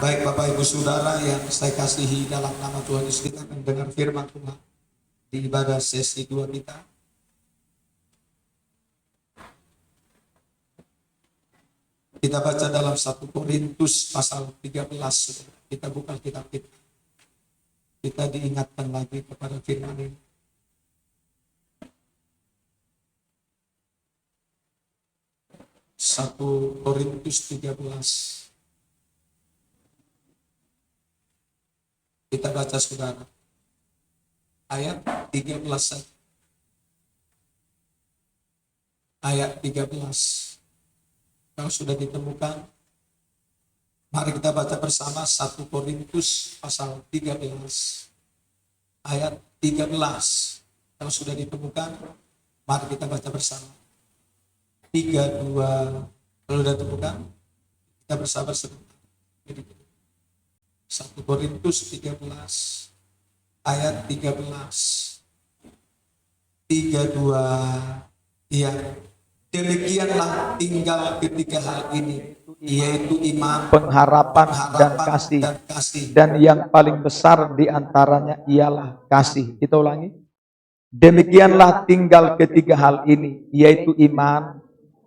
Baik Bapak Ibu Saudara yang saya kasihi dalam nama Tuhan Yesus, kita akan dengar firman Tuhan di ibadah sesi 2 kita. Kita baca dalam 1 Korintus pasal 13. Kita buka kitab kita. Kita diingatkan lagi kepada firman ini. Satu Korintus 13. Kita baca saudara. Ayat 13 saja. Ayat 13. Kalau sudah ditemukan, mari kita baca bersama 1 Korintus pasal 13. Ayat 13. Kalau sudah ditemukan, mari kita baca bersama. 3, 2, kalau sudah ditemukan, kita bersabar sebentar. 1 Korintus 13 ayat 13. 3, 2, iya. Demikianlah tinggal ketiga hal ini, yaitu iman, pengharapan dan kasih. Dan yang paling besar di antaranya ialah kasih. Kita ulangi. Demikianlah tinggal ketiga hal ini, yaitu iman,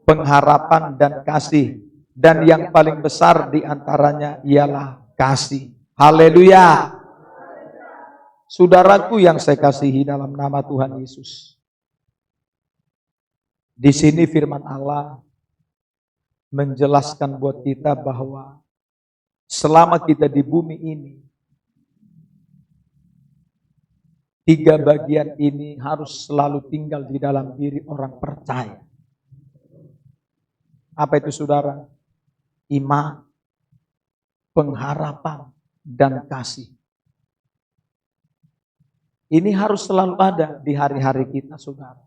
pengharapan dan kasih. Dan yang paling besar di antaranya ialah kasih. Haleluya. Saudaraku yang saya kasihi dalam nama Tuhan Yesus. Di sini firman Allah menjelaskan buat kita bahwa selama kita di bumi ini, 3 bagian ini harus selalu tinggal di dalam diri orang percaya. Apa itu saudara? Iman, pengharapan, dan kasih. Ini harus selalu ada di hari-hari kita, saudara.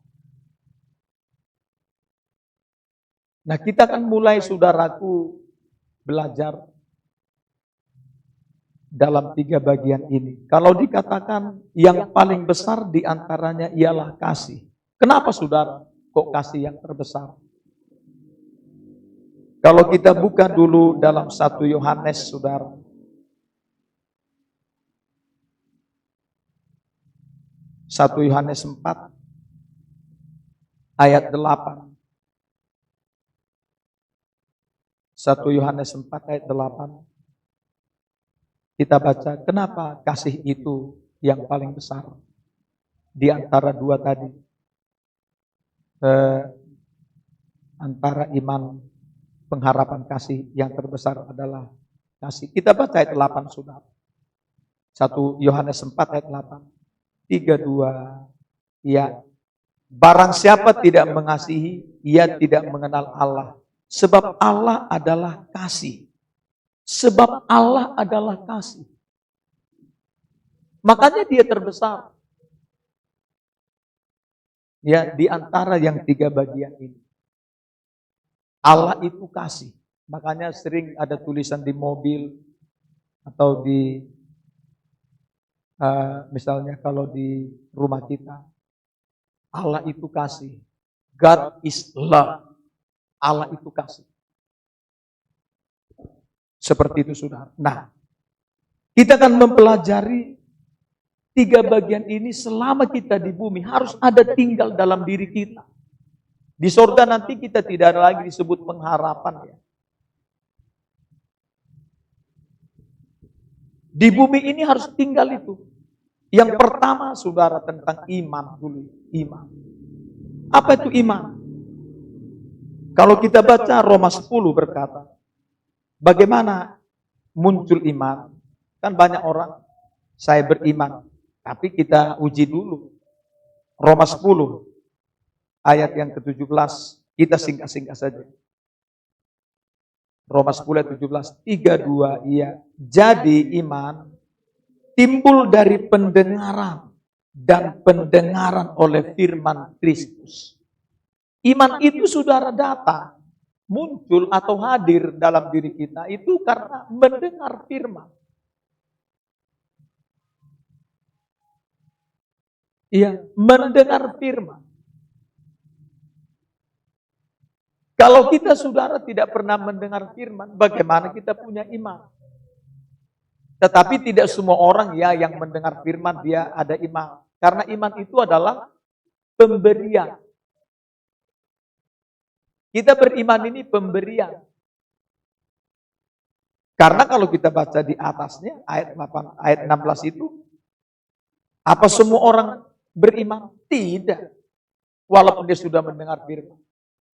Nah, kita akan mulai, saudaraku, belajar dalam 3 bagian ini. Kalau dikatakan yang paling besar di antaranya ialah kasih. Kenapa, saudara? Kok kasih yang terbesar? Kalau kita buka dulu dalam 1 Yohanes, saudara. 1 Yohanes 4 ayat 8. 1 Yohanes 4 ayat 8. Kita baca, kenapa kasih itu yang paling besar di antara 2 tadi? Antara iman, pengharapan, kasih, yang terbesar adalah kasih. Kita baca ayat 8, saudara. 1 Yohanes 4 ayat 8. 3, 2, ya. Barang siapa tidak mengasihi, ia tidak mengenal Allah. Sebab Allah adalah kasih. Sebab Allah adalah kasih. Makanya dia terbesar. Ya, di antara yang 3 bagian ini. Allah itu kasih. Makanya sering ada tulisan di mobil atau di misalnya kalau di rumah kita, Allah itu kasih. God is love. Allah itu kasih. Seperti itu, saudara. Nah, kita akan mempelajari 3 bagian ini selama kita di bumi. Harus ada tinggal dalam diri kita. Di surga nanti kita tidak ada lagi disebut pengharapan, ya. Di bumi ini harus tinggal itu. Yang pertama, saudara, tentang iman dulu. Iman. Apa itu iman? Kalau kita baca Roma 10 berkata, bagaimana muncul iman? Kan banyak orang, saya beriman. Tapi kita uji dulu. Roma 10 ayat yang ke-17, kita singkat-singkat saja. Roma 10 ayat 17, 3, 2, iya. Jadi iman timbul dari pendengaran dan pendengaran oleh firman Kristus. Iman itu, saudara, datang, muncul atau hadir dalam diri kita itu karena mendengar firman. Iya, mendengar firman. Kalau kita, saudara, tidak pernah mendengar firman, bagaimana kita punya iman? Tetapi tidak semua orang ya yang mendengar firman dia ada iman. Karena iman itu adalah pemberian. Kita beriman ini pemberian. Karena kalau kita baca di atasnya, ayat 16 itu, apa semua orang beriman? Tidak. Walaupun dia sudah mendengar firman.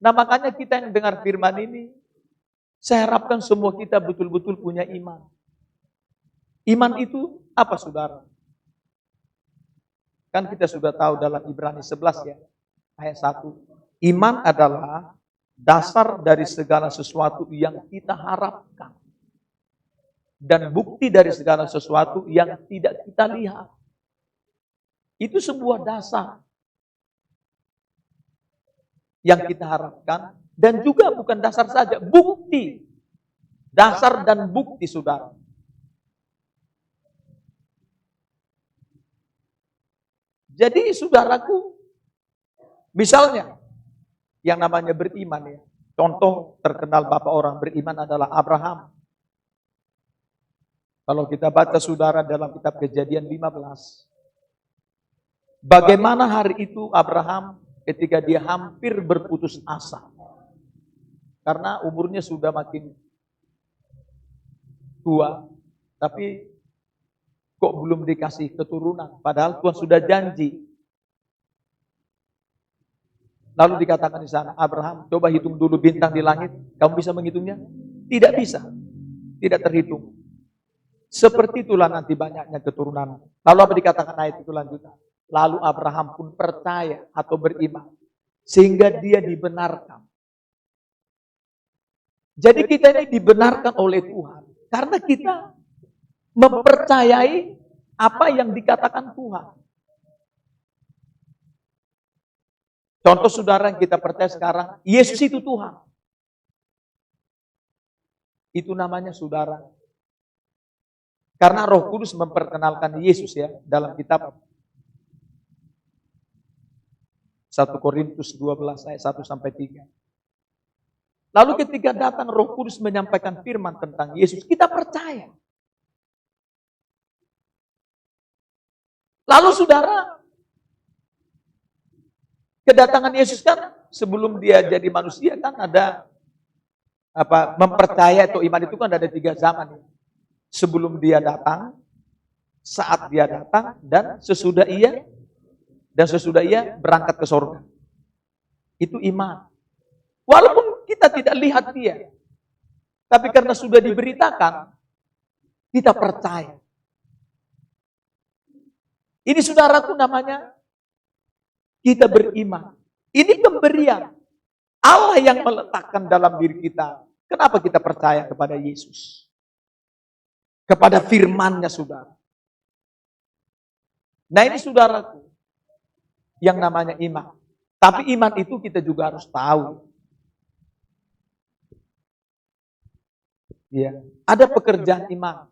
Nah makanya kita yang dengar firman ini, saya harapkan semua kita betul-betul punya iman. Iman itu apa saudara? Kan kita sudah tahu dalam Ibrani 11 ya, ayat 1. Iman adalah dasar dari segala sesuatu yang kita harapkan. Dan bukti dari segala sesuatu yang tidak kita lihat. Itu sebuah dasar yang kita harapkan. Dan juga bukan dasar saja, bukti. Dasar dan bukti saudara. Jadi saudaraku, misalnya yang namanya beriman ya. Contoh terkenal bapak orang beriman adalah Abraham. Kalau kita baca saudara dalam kitab Kejadian 15. Bagaimana hari itu Abraham ketika dia hampir berputus asa. Karena umurnya sudah makin tua. Tapi kok belum dikasih keturunan. Padahal Tuhan sudah janji. Lalu dikatakan di sana, Abraham coba hitung dulu bintang di langit. Kamu bisa menghitungnya? Tidak bisa. Tidak terhitung. Seperti itulah nanti banyaknya keturunan. Lalu apa dikatakan ayat itu lanjutan? Lalu Abraham pun percaya atau beriman. Sehingga dia dibenarkan. Jadi kita ini dibenarkan oleh Tuhan. Karena kita mempercayai apa yang dikatakan Tuhan. Contoh saudara yang kita percaya sekarang, Yesus itu Tuhan. Itu namanya saudara. Karena Roh Kudus memperkenalkan Yesus ya dalam kitab 1 Korintus 12 ayat 1 sampai 3. Lalu ketika datang Roh Kudus menyampaikan firman tentang Yesus, kita percaya. Lalu saudara, kedatangan Yesus kan sebelum dia jadi manusia kan ada mempercaya atau iman itu kan ada 3 zaman. Sebelum dia datang, saat dia datang, dan sesudah ia berangkat ke surga. Itu iman. Walaupun kita tidak lihat dia, tapi karena sudah diberitakan, kita percaya. Ini saudaraku namanya kita beriman. Ini pemberian Allah yang meletakkan dalam diri kita. Kenapa kita percaya kepada Yesus? Kepada firman-Nya saudara. Nah ini saudaraku, yang namanya iman. Tapi iman itu kita juga harus tahu. Ya, ada pekerjaan iman.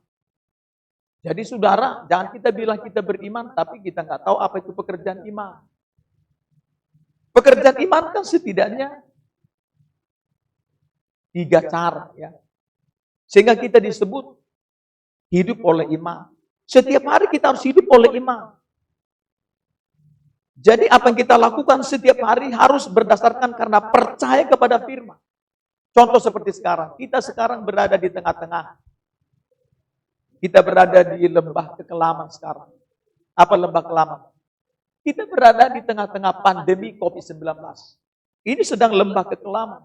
Jadi saudara, jangan kita bilang kita beriman, tapi kita nggak tahu apa itu pekerjaan iman. Pekerjaan iman kan setidaknya 3 cara ya. Sehingga kita disebut hidup oleh iman. Setiap hari kita harus hidup oleh iman. Jadi apa yang kita lakukan setiap hari harus berdasarkan karena percaya kepada firman. Contoh seperti sekarang. Kita sekarang berada di tengah-tengah. Kita berada di lembah kekelaman sekarang. Apa lembah kekelaman? Kita berada di tengah-tengah pandemi COVID-19. Ini sedang lembah kekelaman.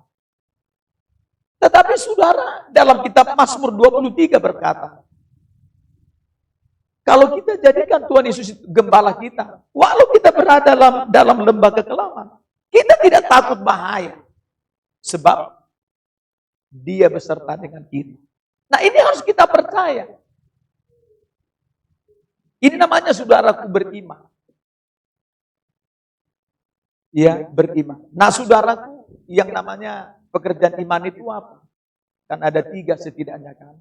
Tetapi saudara, dalam kitab Mazmur 23 berkata, kalau kita jadikan Tuhan Yesus gembala kita, walau kita berada dalam lembah kekelaman, kita tidak takut bahaya. Sebab Dia beserta dengan kita. Nah ini harus kita percaya. Ini namanya saudaraku beriman. Ya, beriman. Nah saudaraku, yang namanya pekerjaan iman itu apa? Kan ada 3 setidaknya kan.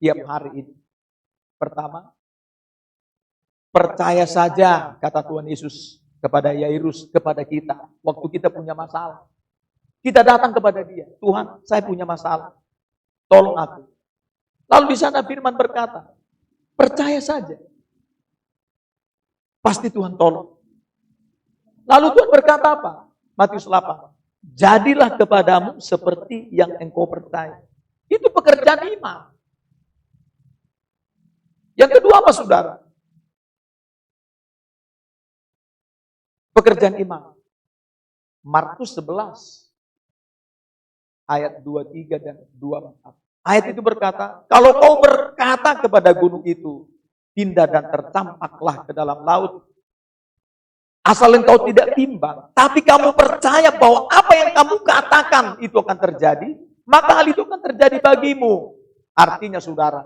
Tiap hari ini. Pertama, percaya saja kata Tuhan Yesus kepada Yairus, kepada kita. Waktu kita punya masalah. Kita datang kepada dia. Tuhan, saya punya masalah. Tolong aku. Lalu di sana firman berkata, percaya saja. Pasti Tuhan tolong. Lalu Tuhan berkata apa? Matius 8. Jadilah kepadamu seperti yang engkau percaya. Itu pekerjaan iman. Yang kedua apa saudara? Pekerjaan iman. Markus 11 ayat 23 dan 24. Ayat itu berkata, kalau kau berkata kepada gunung itu, pindah dan tercampaklah ke dalam laut, asal engkau tidak timbang, tapi kamu percaya bahwa apa yang kamu katakan itu akan terjadi, maka hal itu akan terjadi bagimu. Artinya saudara,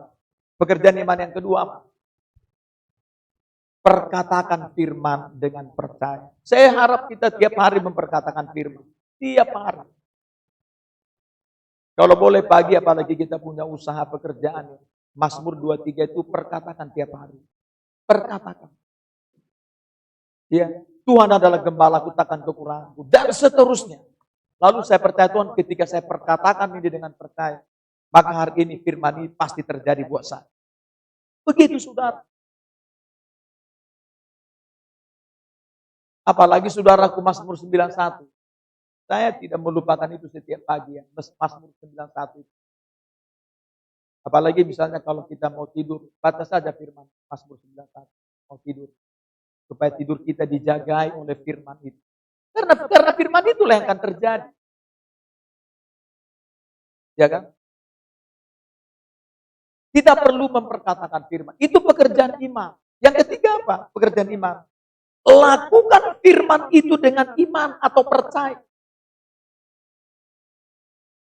pekerjaan iman yang kedua apa? Perkatakan firman dengan percaya. Saya harap kita tiap hari memperkatakan firman. Tiap hari. Kalau boleh pagi, apalagi kita punya usaha pekerjaan. Mazmur 23 itu perkatakan tiap hari. Perkatakan. Ya, Tuhan adalah gembalaku, takkan kekuranganku. Dan seterusnya. Lalu saya percaya Tuhan ketika saya perkatakan ini dengan percaya. Maka hari ini firman ini pasti terjadi buat saya. Begitu saudara. Apalagi saudaraku Mazmur 91. Saya tidak melupakan itu setiap pagi ya. Mazmur 91 itu. Apalagi misalnya kalau kita mau tidur, baca saja firman Mazmur 91. Mau tidur. Supaya tidur kita dijagai oleh firman itu. Karena firman itulah yang akan terjadi. Ya kan? Kita perlu memperkatakan firman. Itu pekerjaan iman. Yang ketiga apa? Pekerjaan iman. Lakukan firman itu dengan iman atau percaya.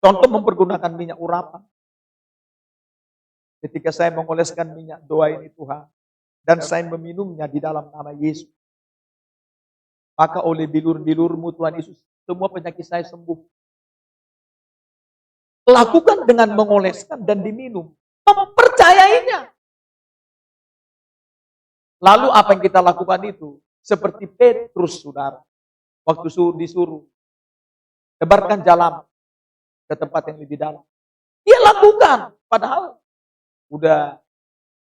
Contoh mempergunakan minyak urapan. Ketika saya mengoleskan minyak doa ini Tuhan. Dan saya meminumnya di dalam nama Yesus. Maka oleh bilur-bilurmu Tuhan Yesus, semua penyakit saya sembuh. Lakukan dengan mengoleskan dan diminum. Mempercayainya. Lalu apa yang kita lakukan itu? Seperti Petrus, saudara. Waktu disuruh. Tebarkan jalan ke tempat yang lebih dalam. Dia lakukan. Padahal udah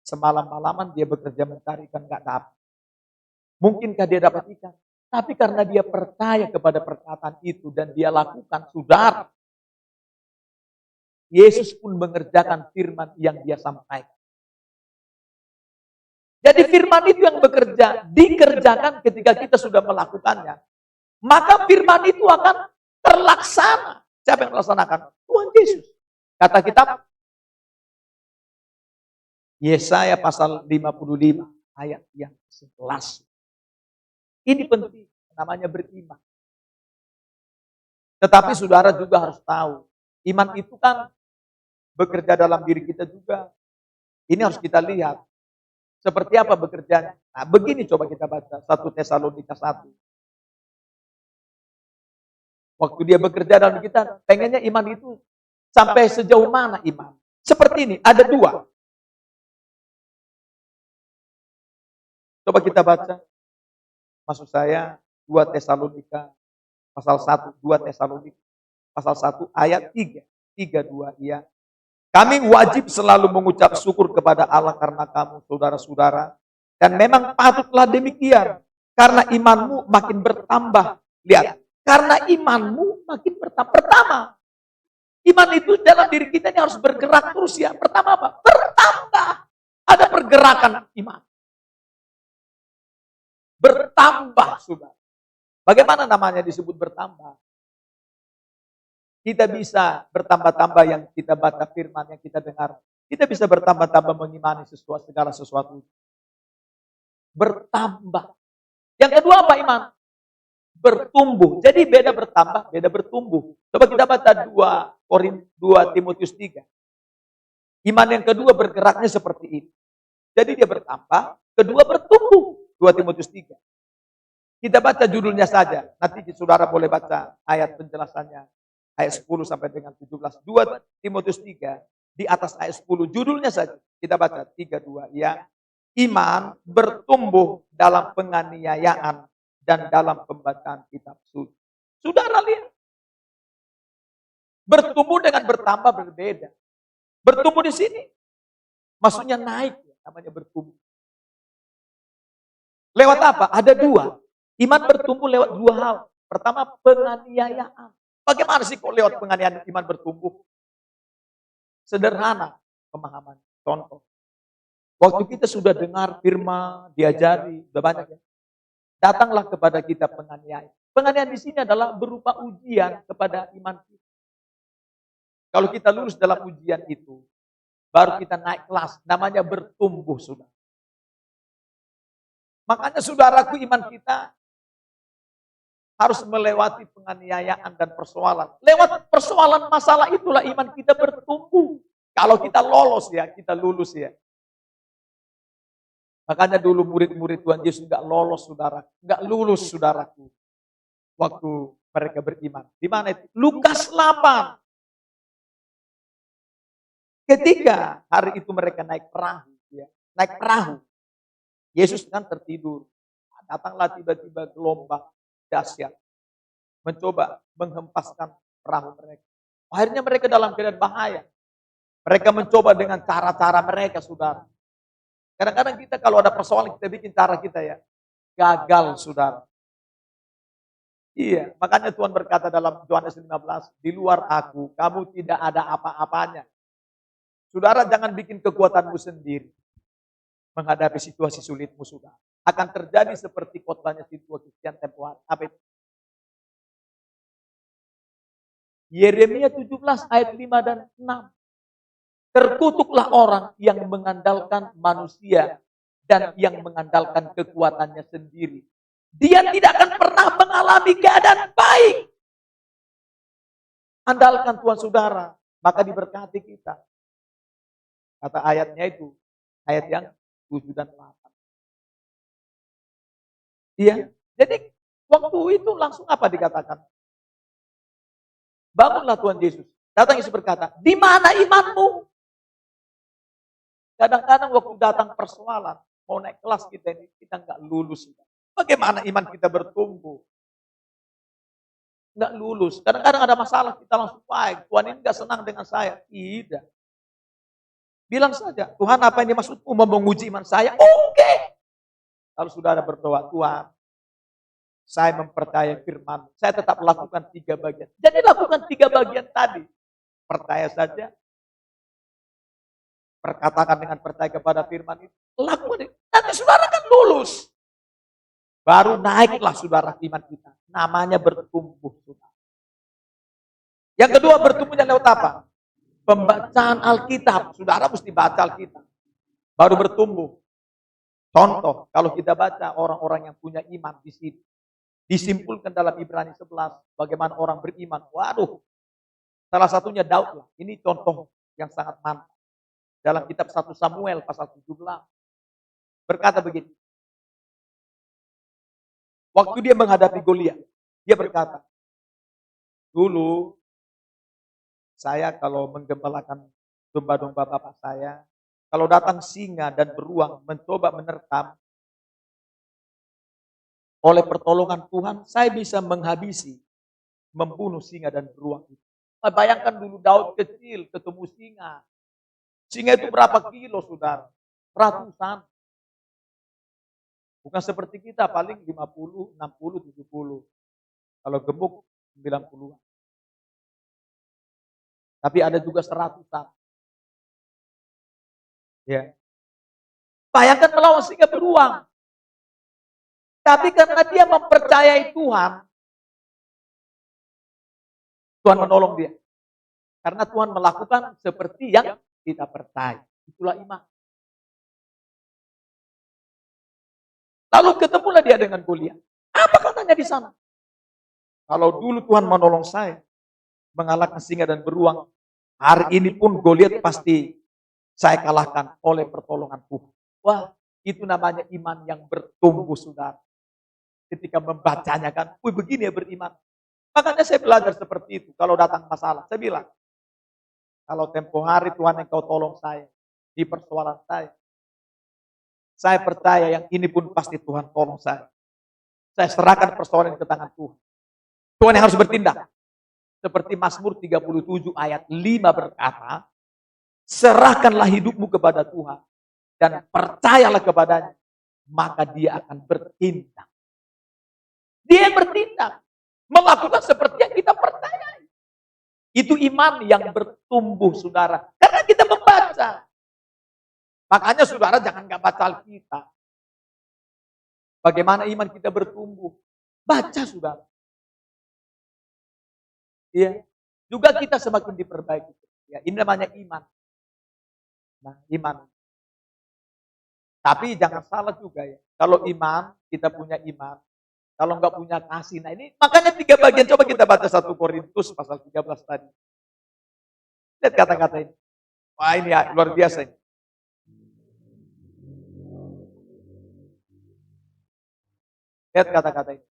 semalam-malaman dia bekerja mencari ikan, gak dapat. Mungkinkah dia dapat ikan? Tapi karena dia percaya kepada perkataan itu dan dia lakukan, saudara. Yesus pun mengerjakan firman yang dia sampaikan. Jadi firman itu yang bekerja, dikerjakan ketika kita sudah melakukannya. Maka firman itu akan terlaksana. Siapa yang melaksanakan? Tuhan Yesus. Kata kitab Yesaya pasal 55 ayat yang 11. Ini penting, namanya beriman. Tetapi saudara juga harus tahu, iman itu kan bekerja dalam diri kita juga. Ini harus kita lihat. Seperti apa bekerjanya? Nah, begini coba kita baca 1 Tesalonika 1. Waktu dia bekerja dalam kita, pengennya iman itu sampai sejauh mana iman? Seperti ini, ada dua. Coba kita baca. Maksud saya 2 Tesalonika pasal 1, 2 Tesalonika pasal 1 ayat 3. 3:2 ya. Kami wajib selalu mengucap syukur kepada Allah karena kamu, saudara-saudara. Dan memang patutlah demikian. Karena imanmu makin bertambah. Lihat, karena imanmu makin bertambah. Pertama, iman itu dalam diri kita ini harus bergerak terus ya. Pertama apa? Bertambah. Ada pergerakan iman. Bertambah, saudara. Bagaimana namanya disebut bertambah? Kita bisa bertambah-tambah yang kita baca firman, yang kita dengar. Kita bisa bertambah-tambah mengimani segala sesuatu. Bertambah. Yang kedua apa iman? Bertumbuh. Jadi beda bertambah, beda bertumbuh. Coba kita baca 2 Timotius 3. Iman yang kedua bergeraknya seperti ini. Jadi dia bertambah, kedua bertumbuh. 2 Timotius 3. Kita baca judulnya saja. Nanti saudara boleh baca ayat penjelasannya. Ayat 10 sampai dengan 17. 2 Timotius 3. Di atas ayat 10. Judulnya saja. Kita baca 3:2. Ya. Iman bertumbuh dalam penganiayaan dan dalam pembacaan kitab suci. Saudara lihat. Bertumbuh dengan bertambah berbeda. Bertumbuh di sini Maksudnya naik, namanya bertumbuh. Lewat apa? Ada dua. Iman bertumbuh lewat dua hal. Pertama, penganiayaan. Bagaimana sih kok lewat penganiayaan iman bertumbuh? Sederhana pemahaman. Contoh. Waktu kita sudah dengar firman, diajari, sudah banyak ya. Datanglah kepada kita penganiayaan. Penganiayaan di sini adalah berupa ujian kepada iman kita. Kalau kita lulus dalam ujian itu, baru kita naik kelas, namanya bertumbuh sudah. Makanya saudaraku, iman kita harus melewati penganiayaan dan persoalan. Lewat persoalan masalah itulah iman kita bertumbuh. Kalau kita lolos ya, kita lulus ya. Makanya dulu murid-murid Tuhan Yesus nggak lolos saudara, nggak lulus saudaraku. Waktu mereka beriman. Di mana itu? Lukas 8. Ketika hari itu mereka naik perahu, ya, naik perahu. Yesus kan tertidur. Datanglah tiba-tiba gelombang dahsyat. Mencoba menghempaskan perahu mereka. Akhirnya mereka dalam keadaan bahaya. Mereka mencoba dengan cara-cara mereka, saudara. Kadang-kadang kita kalau ada persoalan, kita bikin cara kita ya. Gagal, saudara. Iya, makanya Tuhan berkata dalam Yohanes 15, di luar aku, kamu tidak ada apa-apanya. Saudara, jangan bikin kekuatanmu sendiri menghadapi situasi sulitmu, saudara. Akan terjadi seperti khotbahnya situasi Kristian tempo hari. Apa itu? Yeremia 17 ayat 5 dan 6. Terkutuklah orang yang mengandalkan manusia dan yang mengandalkan kekuatannya sendiri. Dia tidak akan pernah mengalami keadaan baik. Andalkan Tuhan saudara, maka diberkati kita. Kata ayatnya itu, ayat yang 7 dan 8. Iya, jadi waktu itu langsung apa dikatakan? Bangunlah Tuhan Yesus. Datang Yesus berkata, di mana imanmu? Kadang-kadang waktu datang persoalan, mau naik kelas kita ini, kita nggak lulus. Bagaimana iman kita bertumbuh? Nggak lulus. Kadang-kadang ada masalah, kita langsung baik. Tuhan ini nggak senang dengan saya. Tidak. Bilang saja, Tuhan apa yang dimaksudmu mau menguji iman saya? Oke. Kalau saudara berdoa, Tuhan, saya mempercayai firman. Saya tetap lakukan 3 bagian. Jadi lakukan 3 bagian tadi. Percaya saja. Perkatakan dengan percaya kepada firman itu. Lakukan itu. Nanti saudara kan lulus. Baru naiklah saudara iman kita. Namanya bertumbuh. Saudara. Yang kedua bertumbuhnya lewat apa? Pembacaan Alkitab. Saudara mesti baca Alkitab. Baru bertumbuh. Contoh, kalau kita baca orang-orang yang punya iman di sini. Disimpulkan dalam Ibrani 11. Bagaimana orang beriman. Waduh. Salah satunya Daud lah. Ini contoh yang sangat mantap. Dalam kitab 1 Samuel pasal 17. Berkata begini. Waktu dia menghadapi Goliat. Dia berkata. Dulu. Saya kalau menggembalakan domba-domba bapak saya. Kalau datang singa dan beruang mencoba menerkam. Oleh pertolongan Tuhan, saya bisa menghabisi, membunuh singa dan beruang itu. Bayangkan dulu Daud kecil ketemu singa. Singa itu berapa kilo, saudara? Ratusan. Bukan seperti kita, paling 50, 60, 70. Kalau gemuk, 90-an. Tapi ada juga 100-an. Ya. Bayangkan melawan singa beruang. Tapi karena dia mempercayai Tuhan, Tuhan menolong dia. Karena Tuhan melakukan seperti yang kita percaya. Itulah iman. Lalu ketemulah dia dengan Goliat. Apa katanya di sana? Kalau dulu Tuhan menolong saya, mengalahkan singa dan beruang, hari ini pun Goliat pasti saya kalahkan oleh pertolongan Tuhan. Wah, itu namanya iman yang bertumbuh, saudara. Ketika membacanya kan, begini ya beriman. Makanya saya belajar seperti itu. Kalau datang masalah, saya bilang, kalau tempo hari Tuhan engkau tolong saya di persoalan saya percaya yang ini pun pasti Tuhan tolong saya. Saya serahkan persoalan ke tangan Tuhan. Tuhan yang harus bertindak. Seperti Mazmur 37 ayat 5 berkata, serahkanlah hidupmu kepada Tuhan dan percayalah kepadanya, maka dia akan bertindak. Dia bertindak, melakukan seperti yang kita percayai. Itu iman yang bertumbuh, saudara. Karena kita membaca. Makanya saudara jangan gak baca Alkitab. Bagaimana iman kita bertumbuh? Baca, saudara. Iya. Juga kita semakin diperbaiki. Ya, ini namanya iman. Nah, iman. Tapi jangan salah juga ya. Kalau iman, kita punya iman. Kalau nggak punya kasih. Nah ini makanya 3 bagian. Coba kita baca 1 Korintus pasal 13 tadi. Lihat kata-kata ini. Wah ini ya, luar biasa ini. Lihat kata-kata ini.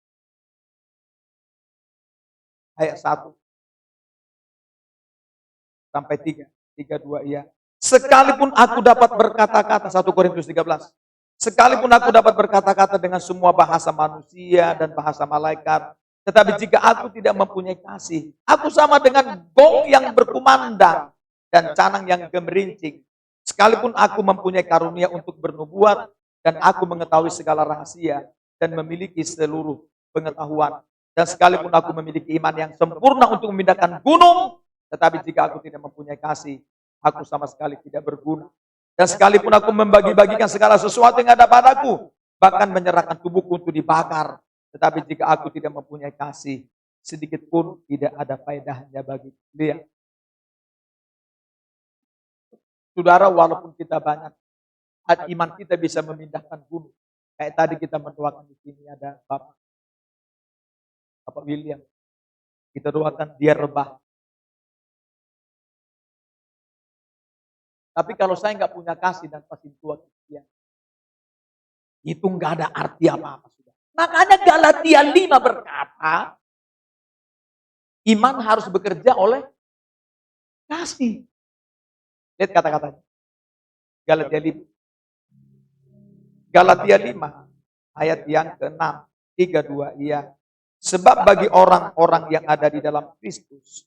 Ayat 1 sampai 3. 3, 2, iya. Sekalipun aku dapat berkata-kata, 1 Korintus 13. Sekalipun aku dapat berkata-kata dengan semua bahasa manusia dan bahasa malaikat, tetapi jika aku tidak mempunyai kasih, aku sama dengan gong yang berkumandang dan canang yang gemerincing. Sekalipun aku mempunyai karunia untuk bernubuat dan aku mengetahui segala rahasia dan memiliki seluruh pengetahuan, dan sekalipun aku memiliki iman yang sempurna untuk memindahkan gunung, tetapi jika aku tidak mempunyai kasih, aku sama sekali tidak berguna. Dan sekalipun aku membagi-bagikan segala sesuatu yang ada padaku, bahkan menyerahkan tubuhku untuk dibakar, tetapi jika aku tidak mempunyai kasih, sedikit pun tidak ada faedahnya bagi dia. Saudara, walaupun kita banyak, iman kita bisa memindahkan gunung. Kayak tadi kita mendoakan di sini ada Bapak William. Kita doakan dia rebah. Tapi kalau saya nggak punya kasih dan pasien tua Kristian, itu nggak ada arti apa-apa sudah. Makanya Galatia 5 berkata, iman harus bekerja oleh kasih. Lihat kata-katanya. Galatia 5. Galatia 5 ayat yang ke-6, 3, 2, iya. Sebab bagi orang-orang yang ada di dalam Kristus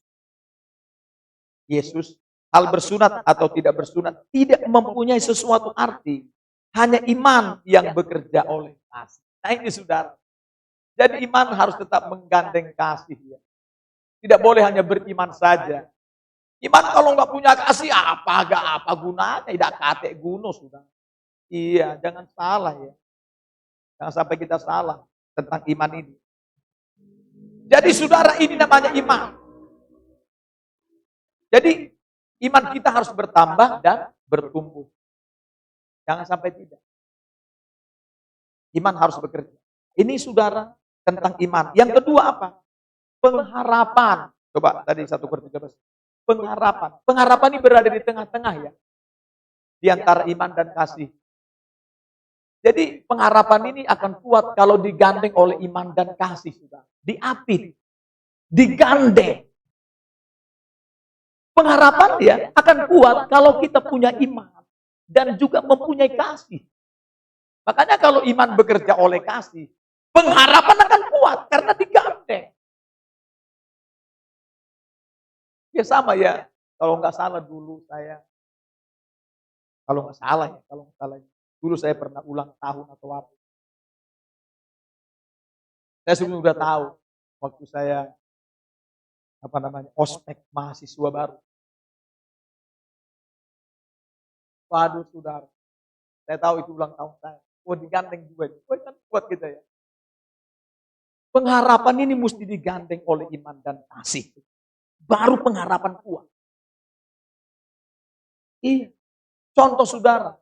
Yesus, hal bersunat atau tidak bersunat tidak mempunyai sesuatu arti. Hanya iman yang bekerja oleh kasih. Nah ini saudara. Jadi iman harus tetap menggandeng kasih. Ya. Tidak boleh hanya beriman saja. Iman kalau nggak punya kasih gak apa gunanya. Tidak kate guno sudah. Iya, jangan salah ya. Jangan sampai kita salah tentang iman ini. Jadi saudara, ini namanya iman. Jadi iman kita harus bertambah dan bertumbuh. Jangan sampai tidak. Iman harus bekerja. Ini saudara tentang iman. Yang kedua apa? Pengharapan. Coba tadi 1 Korintus 13. Pengharapan. Pengharapan ini berada di tengah-tengah ya. Di antara iman dan kasih. Jadi pengharapan ini akan kuat kalau digandeng oleh iman dan kasih saudara. Diapit. Digandeng. Pengharapan dia akan kuat kalau kita punya iman dan juga mempunyai kasih. Makanya kalau iman bekerja oleh kasih, pengharapan akan kuat karena digandeng. Ya sama ya, kalau nggak salah dulu saya, kalau nggak salah, dulu saya pernah ulang tahun atau apa. Saya sudah tahu waktu saya ospek mahasiswa baru. Waduh saudara, saya tahu itu ulang tahun saya. Digandeng juga. Kan kuat kita ya. Pengharapan ini mesti digandeng oleh iman dan kasih. Baru pengharapan kuat. Iya. Contoh saudara.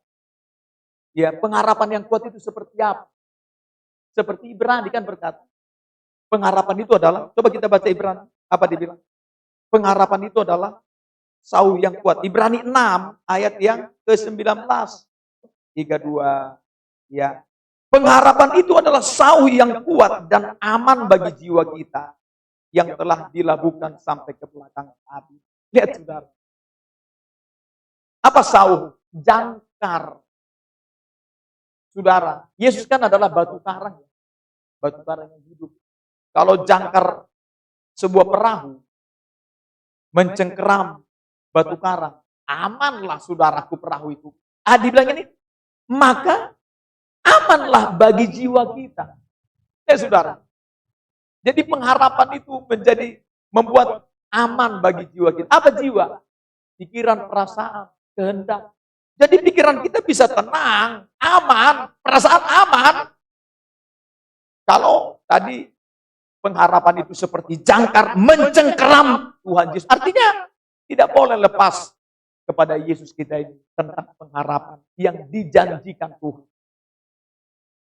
Ya, pengharapan yang kuat itu seperti apa? Seperti Ibrani kan berkata. Pengharapan itu adalah, coba kita baca Ibrani. Apa dibilang? Pengharapan itu adalah sauh yang kuat. Ibrani 6 ayat yang ke-19. 3, 2, ya. Pengharapan itu adalah sauh yang kuat dan aman bagi jiwa kita yang telah dilabuhkan sampai ke belakang api. Lihat saudara. Apa sauh? Jangkar. Saudara, Yesus kan adalah batu karang. Batu karang yang hidup. Kalau jangkar sebuah perahu mencengkeram batu karang, amanlah saudaraku perahu itu. Dibilang ini, maka amanlah bagi jiwa kita. Saudara. Jadi pengharapan itu membuat aman bagi jiwa kita. Apa jiwa? Pikiran, perasaan, kehendak. Jadi pikiran kita bisa tenang, aman, perasaan aman. Kalau tadi pengharapan itu seperti jangkar mencengkeram Tuhan Yesus. Artinya tidak boleh lepas kepada Yesus kita ini tentang pengharapan yang dijanjikan Tuhan.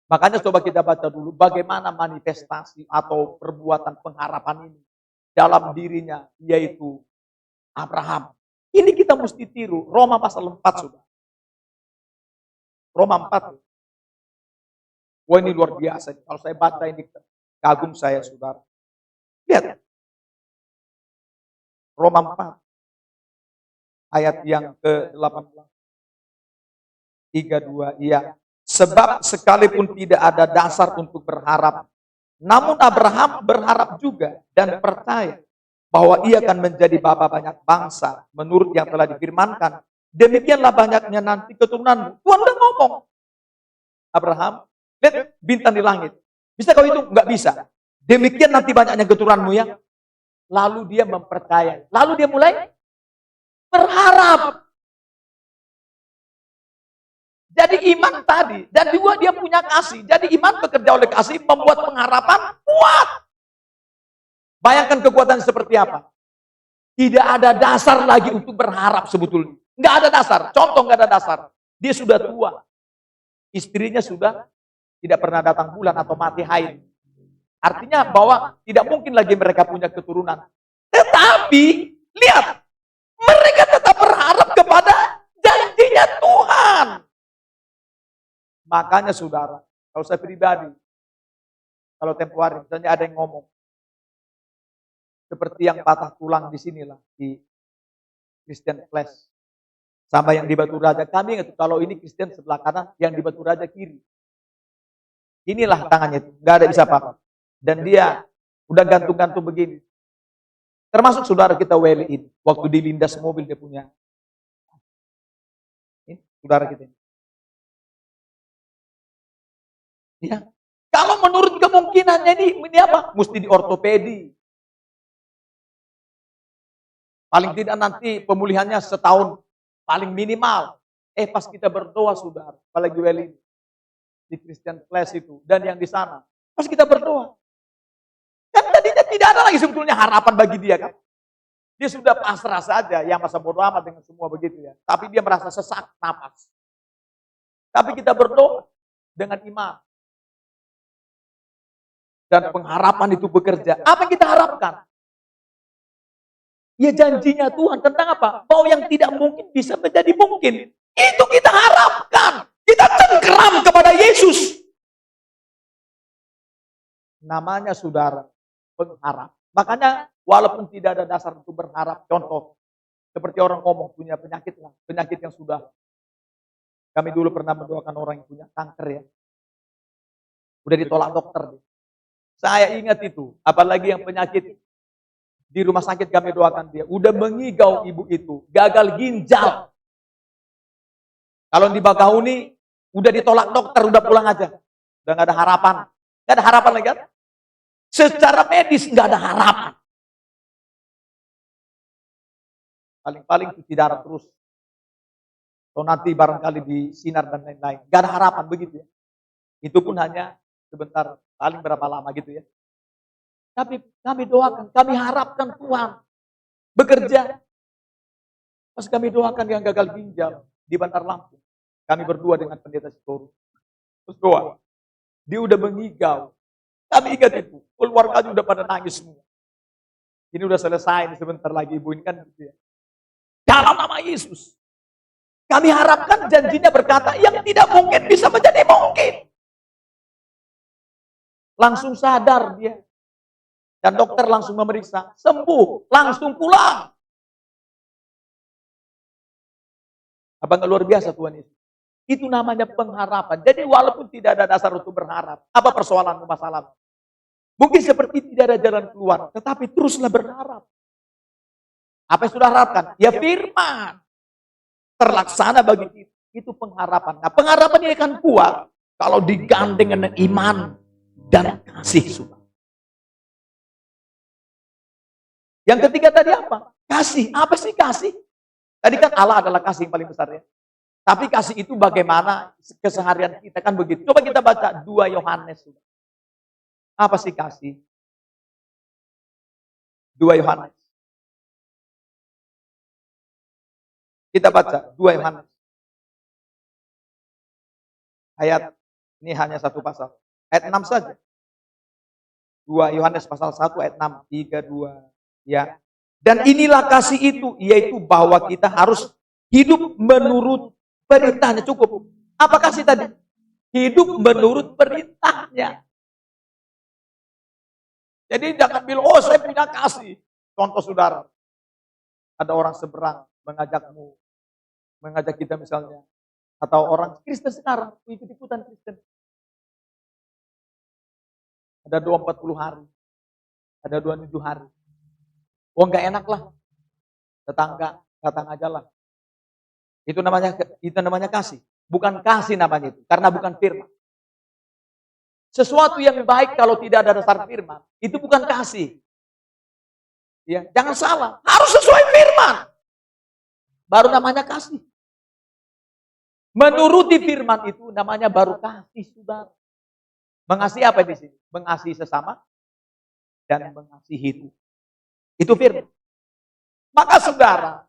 Makanya coba kita baca dulu bagaimana manifestasi atau perbuatan pengharapan ini dalam dirinya, yaitu Abraham. Ini kita mesti tiru. Roma pasal 4 sudah. Roma 4. Wah, ini luar biasa. Kalau saya baca ini kagum saya, saudara. Lihat. Roma 4. Ayat yang ke-18. 32. Iya. Sebab sekalipun tidak ada dasar untuk berharap, namun Abraham berharap juga dan percaya bahwa ia akan menjadi bapa banyak bangsa menurut yang telah difirmankan. Demikianlah banyaknya nanti keturunanmu. Tuhan udah ngomong. Abraham, lihat bintang di langit. Bisa kau itu? Enggak bisa. Demikian nanti banyaknya keturunanmu ya. Lalu dia mempercayai. Lalu dia mulai berharap. Jadi iman tadi, dan juga dia punya kasih. Jadi iman bekerja oleh kasih, membuat pengharapan kuat. Bayangkan kekuatan seperti apa. Tidak ada dasar lagi untuk berharap sebetulnya. Nggak ada dasar, contoh nggak ada dasar. Dia sudah tua. Istrinya sudah tidak pernah datang bulan atau mati haid. Artinya bahwa tidak mungkin lagi mereka punya keturunan. Tetapi, lihat, mereka tetap berharap kepada janjinya Tuhan. Makanya saudara, kalau saya pribadi, kalau tempo hari misalnya ada yang ngomong, seperti yang patah tulang di sinilah, di Christian Flash, sama yang di Batu Raja. Kami ingat kalau ini Kristen sebelah kanan, yang di Batu Raja kiri. Inilah tangannya itu, nggak ada bisa apa-apa. Dan dia udah gantung-gantung begini. Termasuk saudara kita Weli ini, waktu dilindas mobil dia punya. Ini saudara kita ini. Ya. Kalau menurut kemungkinannya ini apa? Mesti di ortopedi. Paling tidak nanti pemulihannya setahun. Paling minimal. Pas kita berdoa saudara. Apalagi Weli di Christian Flash itu. Dan yang di sana. Pas kita berdoa. Kan tadinya tidak ada lagi sebetulnya harapan bagi dia kan. Dia sudah pasrah saja. Yang masa bodo amat dengan semua begitu ya. Tapi dia merasa sesak napas. Tapi kita berdoa dengan iman. Dan pengharapan itu bekerja. Apa yang kita harapkan? Ya janjinya Tuhan tentang apa? Bahwa yang tidak mungkin bisa menjadi mungkin. Itu kita harapkan. Kita cengkeram kepada Yesus. Namanya saudara, pengharap. Makanya walaupun tidak ada dasar untuk berharap. Contoh, seperti orang ngomong punya penyakit lah. Penyakit yang sudah. Kami dulu pernah mendoakan orang yang punya kanker ya. Udah ditolak dokter. Saya ingat itu, apalagi yang penyakit di rumah sakit kami doakan dia. Udah mengigau ibu itu, gagal ginjal. Kalau di Bakahuni, udah ditolak dokter, udah pulang aja. Udah gak ada harapan. Gak ada harapan lagi kan? Secara medis gak ada harapan. Paling-paling cuci darah terus. Atau nanti barangkali di sinar dan lain-lain. Gak ada harapan begitu ya. Itu pun hanya sebentar, paling berapa lama gitu ya. Tapi kami doakan, kami harapkan Tuhan bekerja. Pas kami doakan yang gagal ginjal di Bandar Lampung. Kami berdua dengan pendeta Sitoru. Terus doa. Dia udah mengigau. Kami ingat itu. Keluarganya udah pada nangis semua. Ini udah selesai sebentar lagi ibu ini kan gitu ya. Dalam nama Yesus. Kami harapkan janjinya berkata yang tidak mungkin bisa menjadi mungkin. Langsung sadar dia. Dan dokter langsung memeriksa. Sembuh. Langsung pulang. Apa nggak luar biasa Tuhan Yesus? Itu namanya pengharapan. Jadi walaupun tidak ada dasar untuk berharap. Apa persoalanmu, masalahmu? Mungkin seperti tidak ada jalan keluar. Tetapi teruslah berharap. Apa yang sudah harapkan? Ya firman. terlaksana bagi kita. Itu pengharapan. Nah, pengharapan ini akan kuat kalau digandeng dengan iman dan kasih, saudara. Yang ketiga tadi apa? Kasih. Apa sih kasih? Tadi kan Allah adalah kasih yang paling besar ya. Tapi kasih itu bagaimana keseharian kita kan begitu. Coba kita baca 2 Yohanes. Apa sih kasih? 2 Yohanes. Kita baca 2 Yohanes. Ayat, ini hanya satu pasal. Ayat 6 saja. 2 Yohanes pasal 1 ayat 6. 3, 2. Ya. Dan inilah kasih itu, yaitu bahwa kita harus hidup menurut perintahnya. Cukup. Apa kasih tadi? Hidup menurut perintahnya. Jadi jangan bilang, oh saya punya kasih. Contoh saudara, ada orang seberang mengajak kita misalnya. Atau orang Kristen sekarang, ikut-ikutan Kristen. Ada 240 hari. Ada 27 hari. Oh enggak enak lah. Tetangga, datang aja lah. Itu namanya kasih. Bukan kasih namanya itu. Karena bukan firman. Sesuatu yang baik kalau tidak ada dasar firman. Itu bukan kasih. Ya, jangan salah. Harus sesuai firman. Baru namanya kasih. Menuruti firman itu namanya baru kasih, saudara. Mengasihi apa di sini? Mengasihi sesama dan mengasihi itu. Itu firman. Maka saudara,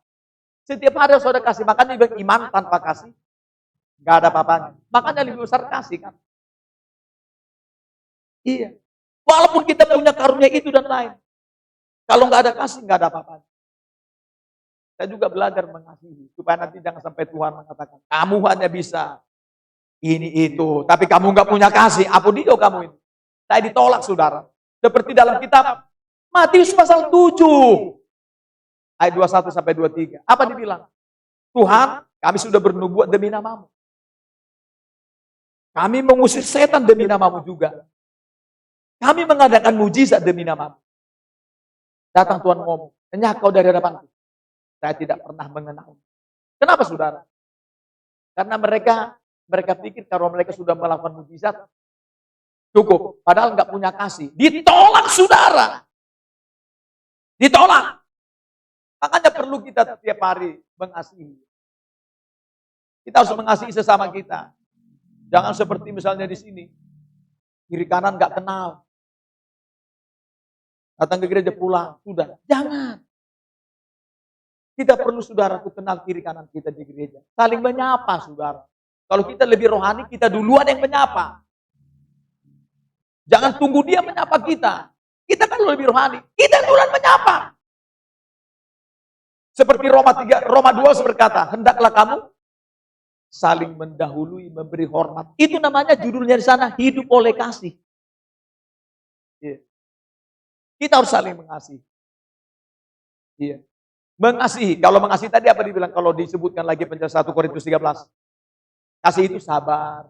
setiap hari saudara kasih. Makanya dibilang iman tanpa kasih, nggak ada apa-apanya. Makanya lebih besar kasih kan. Iya. Walaupun kita punya karunia itu dan lain. Kalau nggak ada kasih, nggak ada apa-apanya. Saya juga belajar mengasihi. Supaya nanti jangan sampai Tuhan mengatakan, kamu hanya bisa ini itu. Tapi kamu nggak punya kasih. Apa dia kamu ini? Saya ditolak saudara. Seperti dalam kitab Matius pasal 7. Ayat 21 sampai 23. Apa dibilang? Tuhan, kami sudah bernubuat demi namamu. Kami mengusir setan demi namamu juga. Kami mengadakan mujizat demi namamu. Datang Tuhan ngomong, "Enyah kau dari hadapanku." Saya tidak pernah mengenal. Kenapa saudara? Karena mereka pikir kalau mereka sudah melakukan mujizat, cukup. Padahal nggak punya kasih. Ditolak saudara. Ditolak. Makanya perlu kita setiap hari mengasihi. Kita harus mengasihi sesama kita. Jangan seperti misalnya di sini. Kiri kanan nggak kenal. Datang ke gereja pulang. Sudah. Jangan. Kita perlu saudara tuh kenal kiri kanan kita di gereja. Saling menyapa saudara. Kalau kita lebih rohani, kita duluan yang menyapa. Jangan tunggu dia menyapa kita. Kita kan lebih rohani. Kita duluan menyapa. Seperti Roma 2 berkata, hendaklah kamu saling mendahului, memberi hormat. Itu namanya judulnya di sana, hidup oleh kasih. Yeah. Kita harus saling mengasihi. Yeah. Mengasihi. Kalau mengasihi tadi apa dibilang? Kalau disebutkan lagi penjelasan 1 Korintus 13. Kasih itu sabar.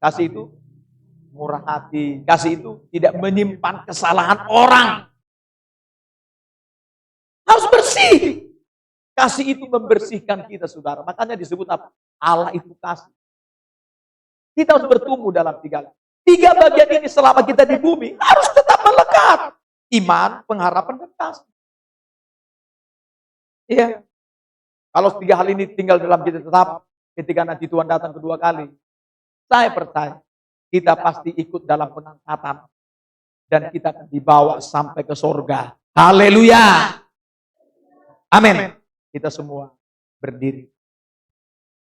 Kasih itu murah hati. Kasih itu tidak menyimpan kesalahan orang. Harus bersih. Kasih itu membersihkan kita, saudara. Makanya disebut apa? Allah itu kasih. Kita harus bertumbuh dalam 3 bagian ini selama kita di bumi. Harus tetap melekat. Iman, pengharapan, dan kasih. Iya. Kalau 3 hal ini tinggal dalam kita tetap, ketika nanti Tuhan datang kedua kali, saya percaya kita pasti ikut dalam pengangkatan. Dan kita akan dibawa sampai ke surga. Haleluya. Amin. Kita semua berdiri.